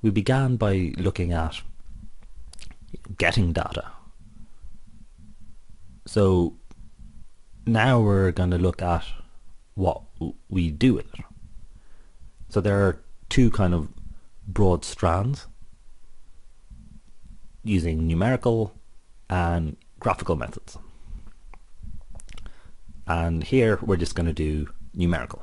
we began by looking at getting data. So now we're going to look at what we do with it. So there are two kind of broad strands using numerical and graphical methods. And here we're just going to do numerical.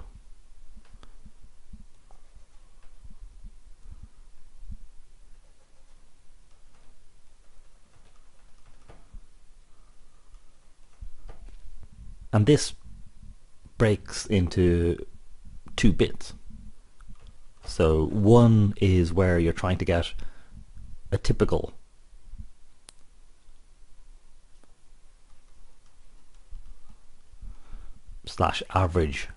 And this breaks into two bits. So one is where you're trying to get a typical / average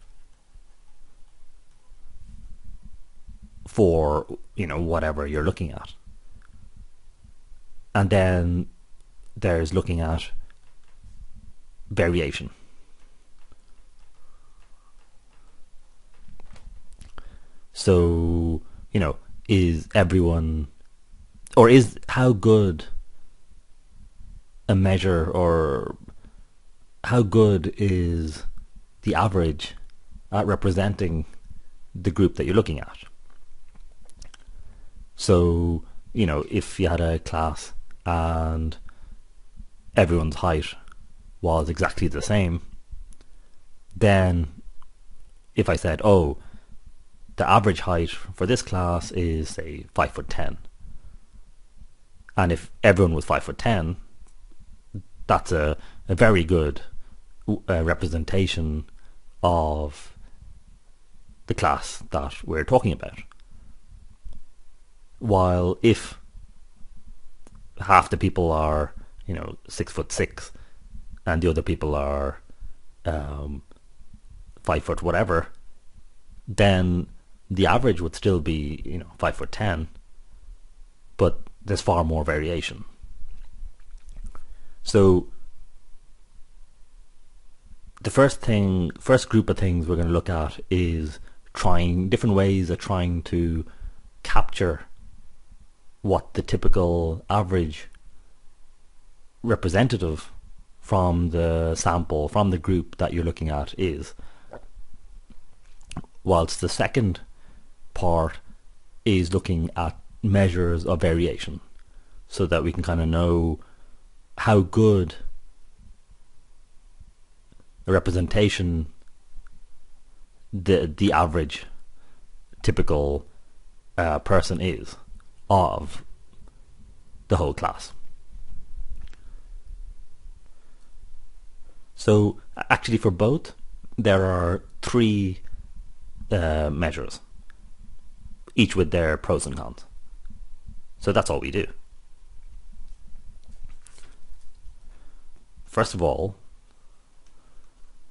for, whatever you're looking at. And then there's looking at variation. So, is everyone, or is how good a measure, or how good is the average at representing the group that you're looking at? So, if you had a class and everyone's height was exactly the same, then if I said, oh, the average height for this class is, say, 5'10", and if everyone was 5'10", that's a very good representation of the class that we're talking about. While if half the people are 6'6", and the other people are 5 foot whatever, then the average would still be 5'10", but there's far more variation. So the first group of things we're going to look at is trying different ways of trying to capture what the typical average representative from the sample, from the group that you're looking at is. Whilst the second part is looking at measures of variation, so that we can kind of know how good a representation the average typical person is of the whole class. So actually for both there are three measures, each with their pros and cons. So that's all we do. First of all,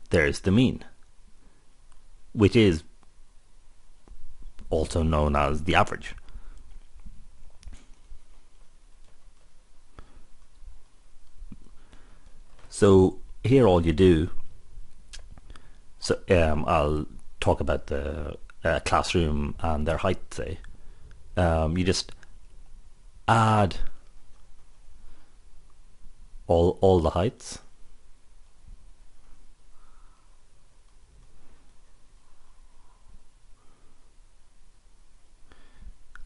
there's the mean, which is also known as the average. So here all you do, so I'll talk about the classroom and their height, say. You just add all the heights,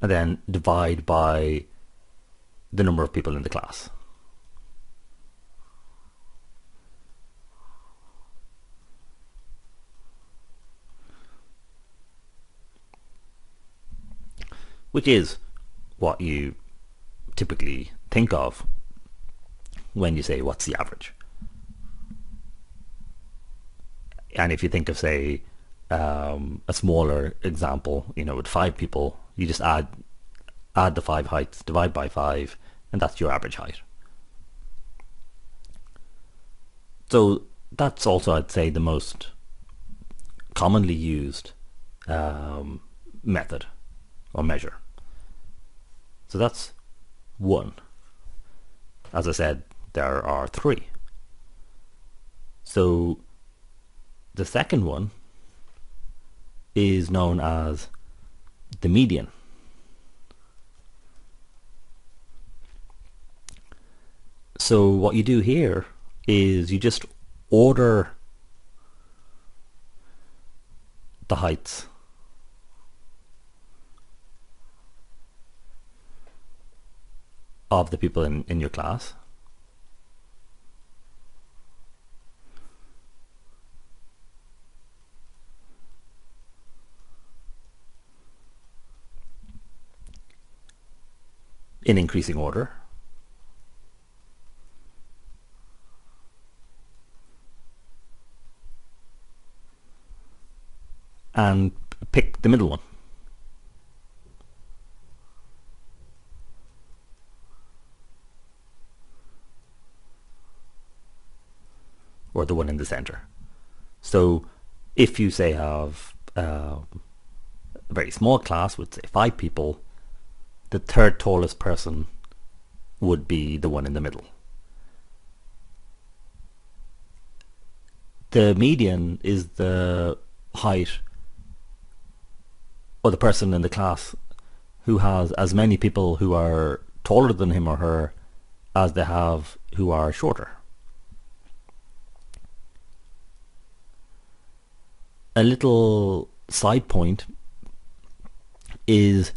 and then divide by the number of people in the class. Which is what you typically think of when you say what's the average. And if you think of, say, a smaller example, with 5 people, you just add the 5 heights, divide by 5, and that's your average height. So that's also, I'd say, the most commonly used method or measure. So that's one. As I said, there are 3. So the second one is known as the median. So what you do here is you just order the heights of the people in your class. In increasing order. And pick the middle one. Or the one in the center. So if you say have a very small class with say 5 people, the third tallest person would be the one in the middle. The median is the height or the person in the class who has as many people who are taller than him or her as they have who are shorter. A little side point is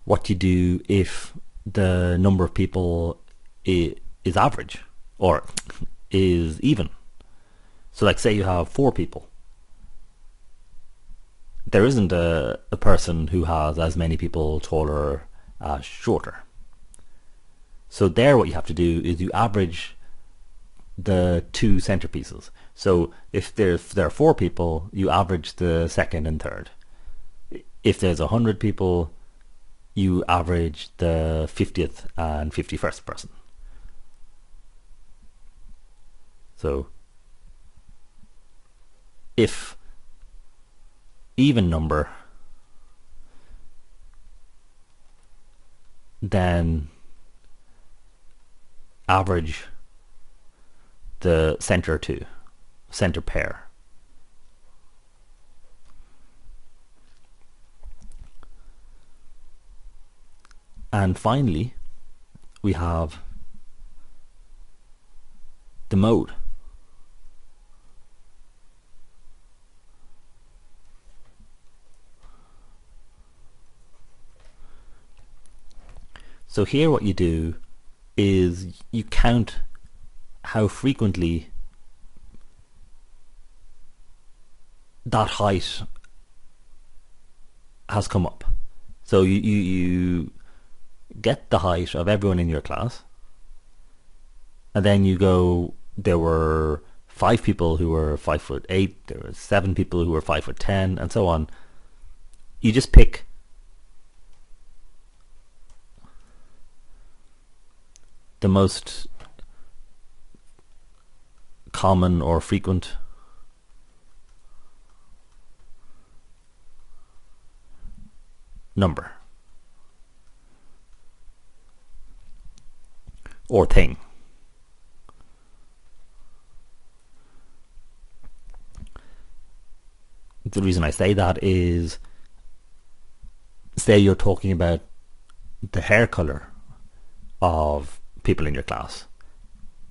what you do if the number of people is average or is even. So like say you have 4 people. There isn't a person who has as many people taller as shorter. So there what you have to do is you average the 2 centerpieces. So if there are 4 people, you average the second and third. If there's 100 people, you average the 50th and 51st person. So if even number, then average the center pair. And finally, we have the mode. So here what you do is you count how frequently that height has come up. So you get the height of everyone in your class, and then you go, there were 5 people who were 5'8", there were 7 people who were 5'10", and so on. You just pick the most common or frequent number or thing. The reason I say that is, say you're talking about the hair color of people in your class.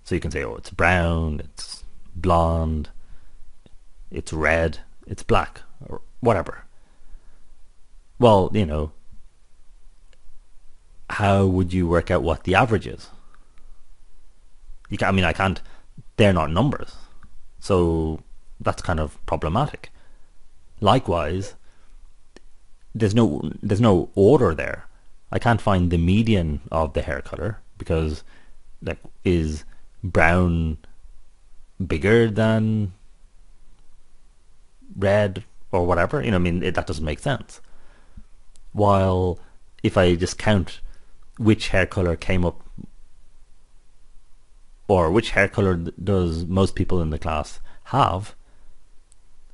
So you can say, oh, it's brown, it's blonde, it's red, it's black, or whatever. Well, you know, how would you work out what the average is? You can, I mean, I can't, they're not numbers. So that's kind of problematic. Likewise, there's no order there. I can't find the median of the hair color because, like, is brown bigger than red or whatever? You know, I mean, that doesn't make sense. While if I just count which hair color came up, or which hair color does most people in the class have,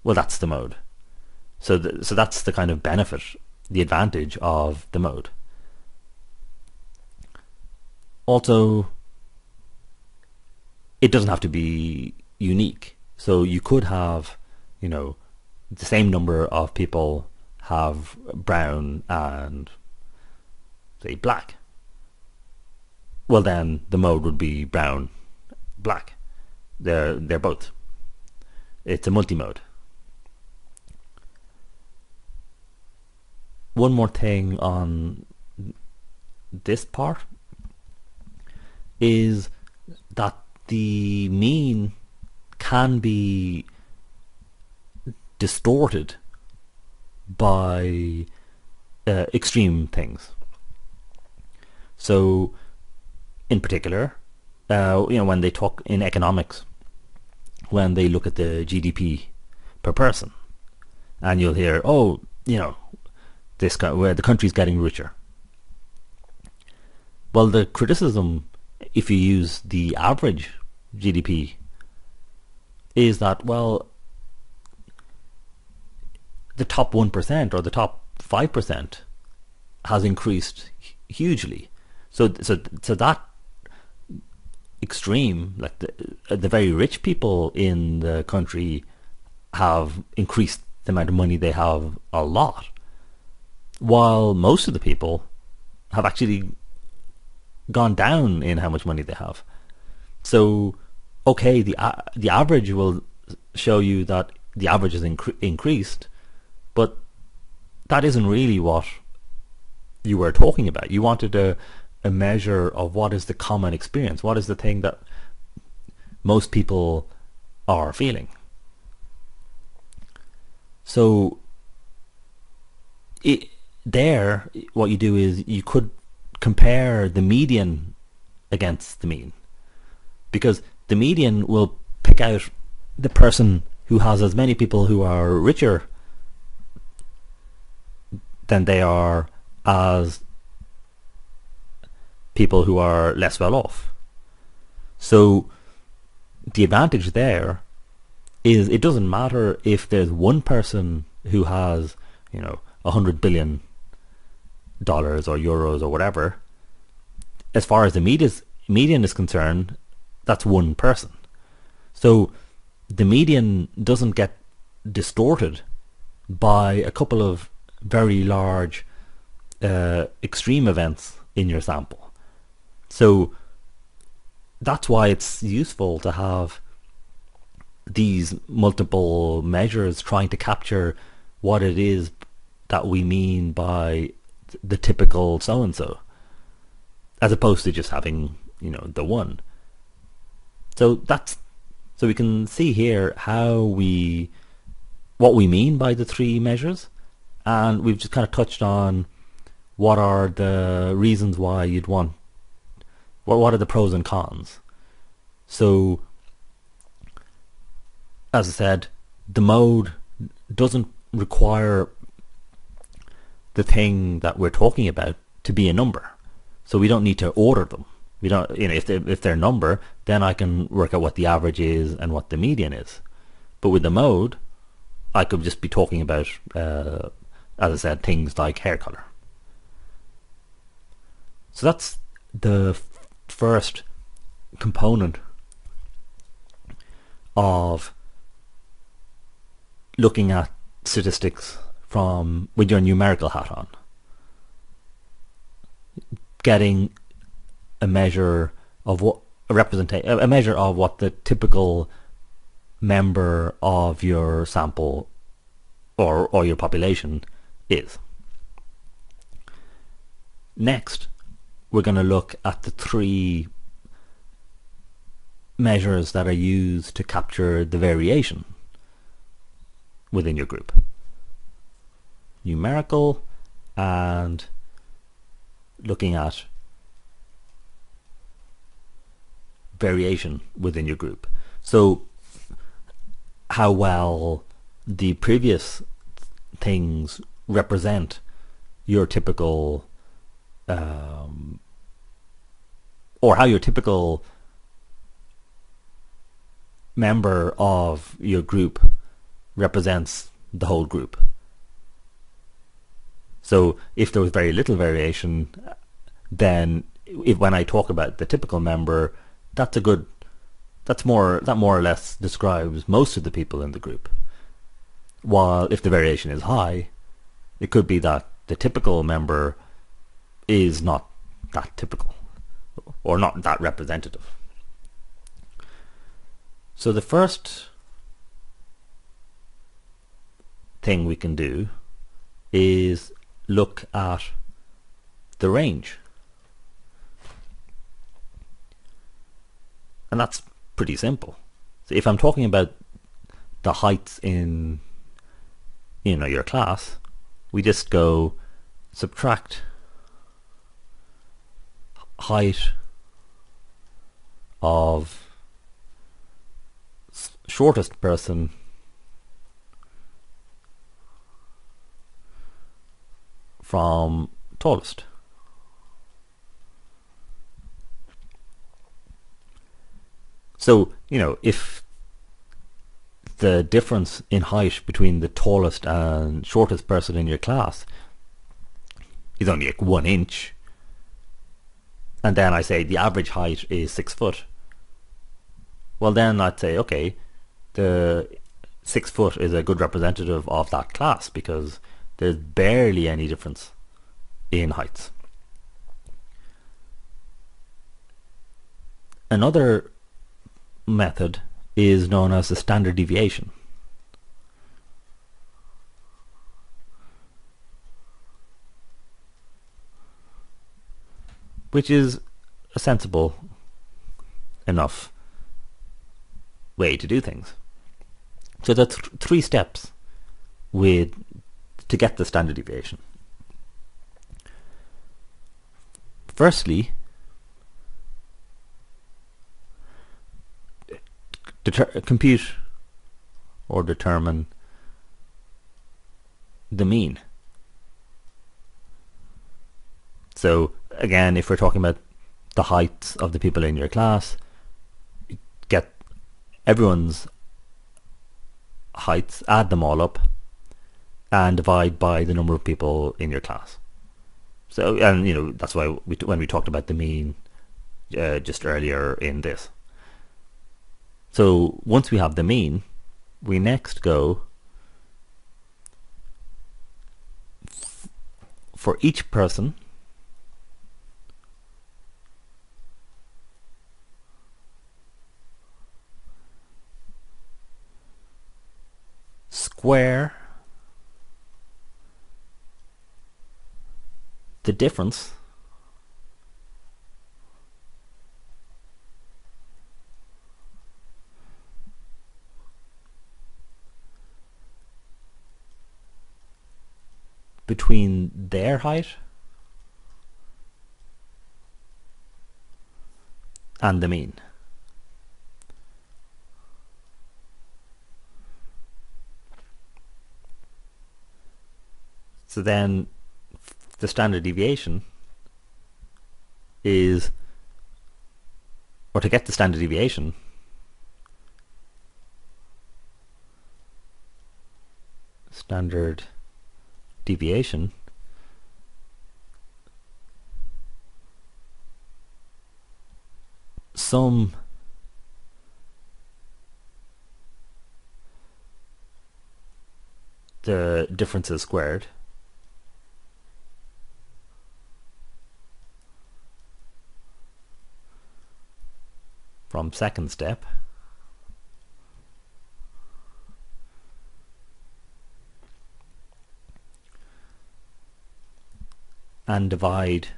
well, that's the mode. So that's the kind of benefit, the advantage of the mode. Also, it doesn't have to be unique. So you could have, you know, the same number of people have brown and, say, black. Well, then the mode would be brown black. They're both. It's a multi-mode. One more thing on this part is that the mean can be distorted by extreme things. So, in particular, when they talk in economics, when they look at the GDP per person, and you'll hear, oh, where the country's getting richer. Well, the criticism, if you use the average GDP, is that, well, the top 1% or the top 5% has increased hugely. So that extreme, like the very rich people in the country have increased the amount of money they have a lot, while most of the people have actually gone down in how much money they have. So, okay, the average will show you that the average has increased, but that isn't really what you were talking about. You wanted a measure of what is the common experience, what is the thing that most people are feeling. So what you do is you could compare the median against the mean, because the median will pick out the person who has as many people who are richer than they are as people who are less well off. So the advantage there is it doesn't matter if there's one person who has, $100 billion or euros or whatever. As far as the median is concerned, that's one person. So the median doesn't get distorted by a couple of very large extreme events in your sample. So that's why it's useful to have these multiple measures trying to capture what it is that we mean by the typical so-and-so, as opposed to just having, the one. So we can see here what we mean by the three measures, and we've just kind of touched on what are the reasons why you'd want, what are the pros and cons. So, as I said, the mode doesn't require the thing that we're talking about to be a number. So we don't need to order them. We don't, if they're a number, then I can work out what the average is and what the median is. But with the mode, I could just be talking about, as I said, things like hair color. So that's the first component of looking at statistics with your numerical hat on. Getting a measure of what a measure of what the typical member of your sample or your population is. Next, we're going to look at the three measures that are used to capture the variation within your group: numerical, and looking at variation within your group. So how well the previous things represent your typical or how your typical member of your group represents the whole group. So if there was very little variation, then when I talk about the typical member, that more or less describes most of the people in the group. While if the variation is high, it could be that the typical member is not that typical or not that representative. So the first thing we can do is look at the range. And that's pretty simple. So if I'm talking about the heights in your class, we just go subtract height of shortest person from tallest. So, if the difference in height between the tallest and shortest person in your class is only like 1 inch, and then I say the average height is 6 foot, well then I'd say, okay, the 6 foot is a good representative of that class because there's barely any difference in heights. Another method is known as the standard deviation. Which is a sensible enough way to do things. So there's 3 steps to get the standard deviation. Firstly, compute or determine the mean. So again, if we're talking about the heights of the people in your class, get everyone's heights, add them all up, and divide by the number of people in your class. So, and that's why when we talked about the mean just earlier in this. So once we have the mean, we next go for each person square the difference between their height and the mean. So then the standard deviation is, or to get the standard deviation, sum the differences squared from second step and divide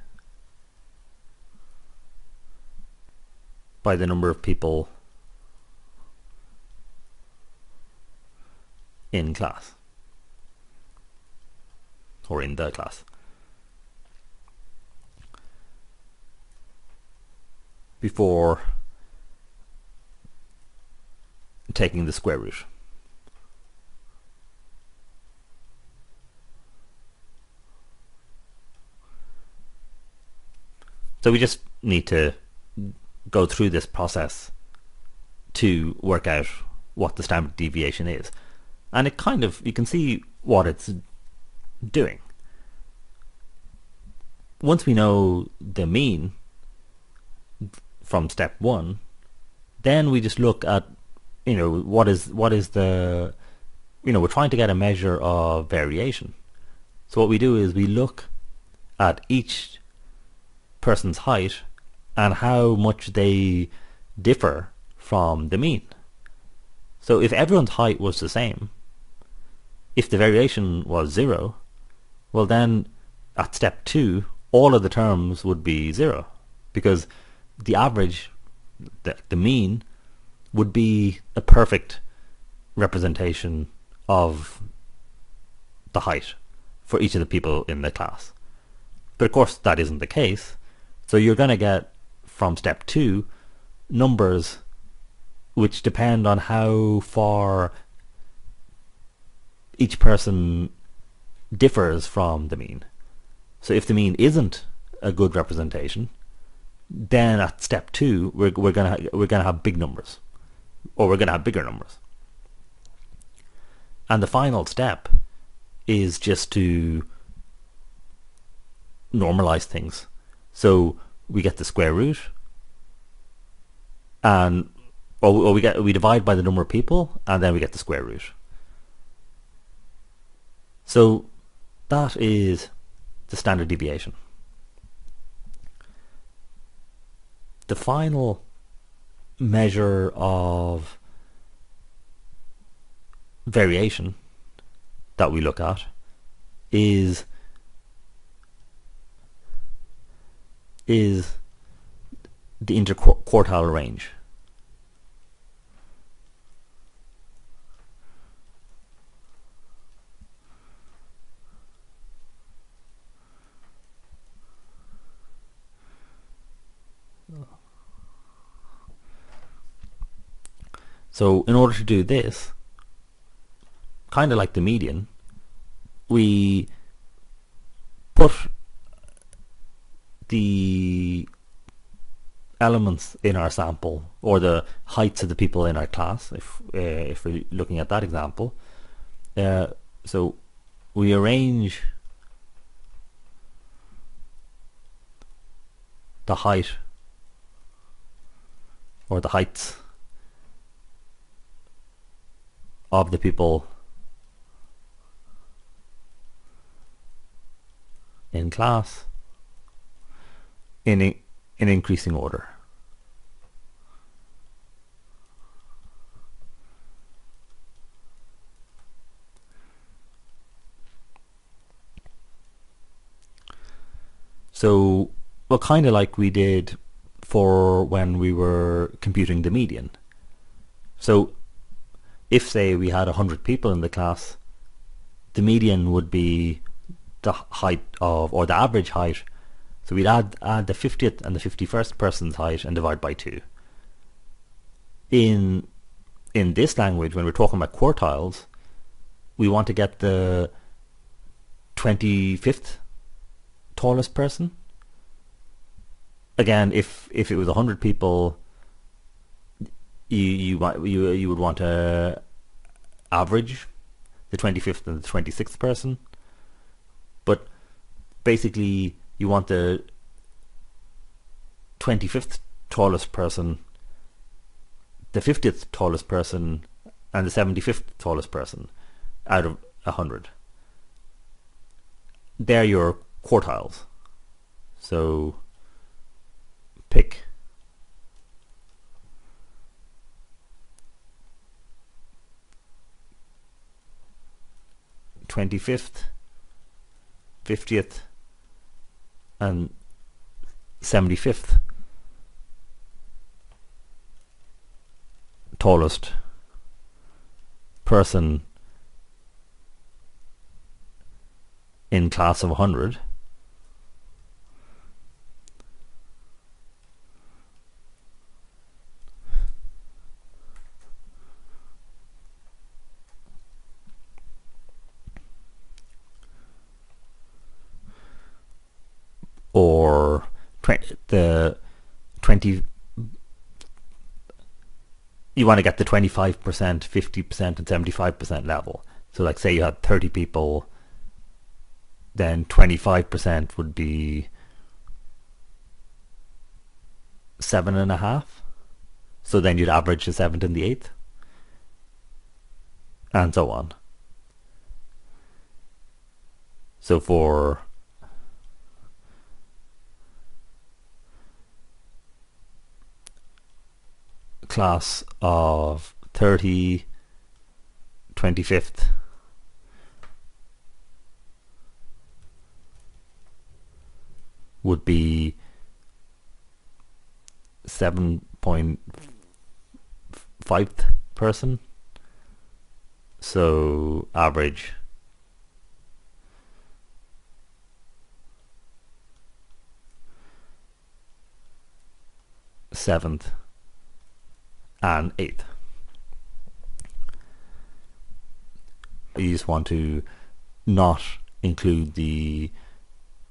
by the number of people in class or in the class. Before taking the square root. So we just need to go through this process to work out what the standard deviation is. And it kind of, you can see what it's doing. Once we know the mean from step 1, then we just look at, what is the, we're trying to get a measure of variation. So what we do is we look at each person's height and how much they differ from the mean. So if everyone's height was the same, if the variation was 0, well then at step 2 all of the terms would be 0, because the average, the mean, would be a perfect representation of the height for each of the people in the class. But of course that isn't the case, so you're going to get from step 2 numbers which depend on how far each person differs from the mean. So if the mean isn't a good representation, then at step 2 we're gonna have big numbers, or we're gonna have bigger numbers. And the final step is just to normalize things. So we get the square root, and we divide by the number of people, and then we get the square root. So that is the standard deviation. The final measure of variation that we look at is the interquartile range. So in order to do this, kind of like the median, we put the elements in our sample, or the heights of the people in our class, if we're looking at that example. So we arrange the height, or the heights, of the people in class in increasing order. So, well, kind of like we did for when we were computing the median. So if, say, we had 100 people in the class, the median would be the height of, or the average height. So we'd add the 50th and the 51st person's height and divide by 2. In this language, when we're talking about quartiles, we want to get the 25th tallest person. Again, if it was 100 people, you would want to average the 25th and the 26th person, but basically you want the 25th tallest person, the 50th tallest person, and the 75th tallest person out of 100. They're your quartiles. So pick 25th, 50th, and 75th tallest person in class of 100. Or the 20, you want to get the 25%, 50%, and 75% level. So like, say you had 30 people, then 25% would be 7.5. So then you'd average the 7th and the 8th, and so on. So for class of 30, 25th would be 7.5th person, so average seventh and eighth. You just want to not include the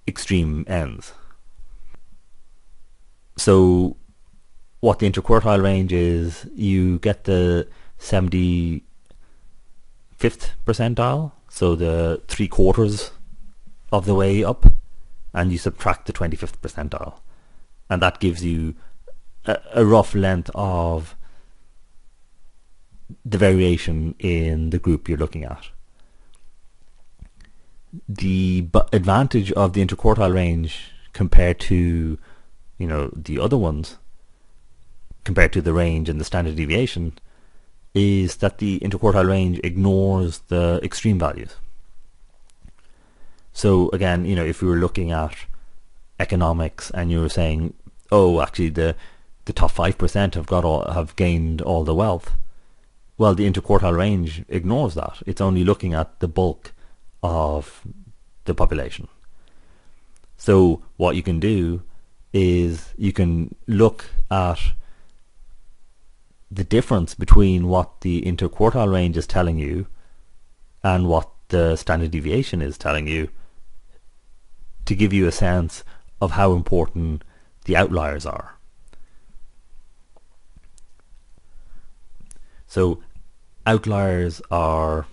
extreme ends. So what the interquartile range is, you get the 75th percentile, so the 3/4 of the way up, and you subtract the 25th percentile, and that gives you a rough length of the variation in the group you're looking at. The advantage of the interquartile range compared to, you know, the other ones, compared to the range and the standard deviation, is that the interquartile range ignores the extreme values. So again, you know, if we were looking at economics and you were saying, oh, actually the top 5% have gained all the wealth, well, the interquartile range ignores that. It's only looking at the bulk of the population. So what you can do is you can look at the difference between what the interquartile range is telling you and what the standard deviation is telling you, to give you a sense of how important the outliers are. So outliers are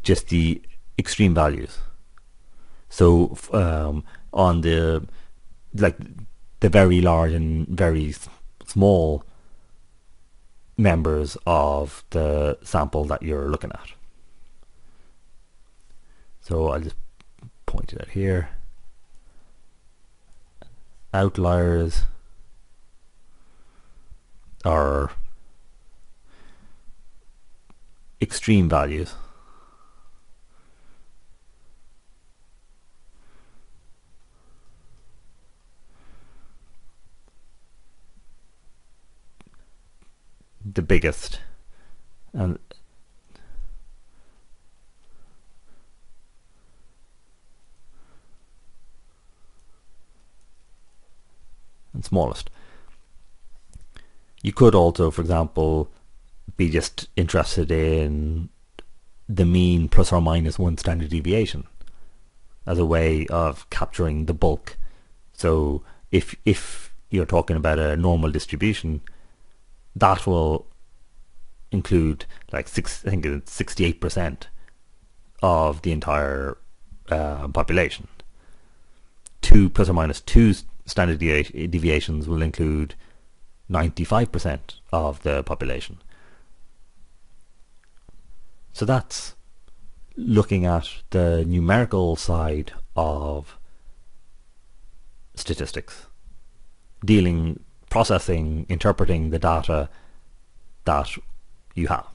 just the extreme values. So on the very large and very small members of the sample that you're looking at. So I'll just point it out here. Outliers are extreme values. The biggest and smallest. You could also, for example, be just interested in the mean plus or minus 1 standard deviation as a way of capturing the bulk. So if you're talking about a normal distribution, that will include like I think it's 68% of the entire population. 2 plus or minus 2 standard deviations will include 95% of the population. So that's looking at the numerical side of statistics, processing, interpreting the data that you have.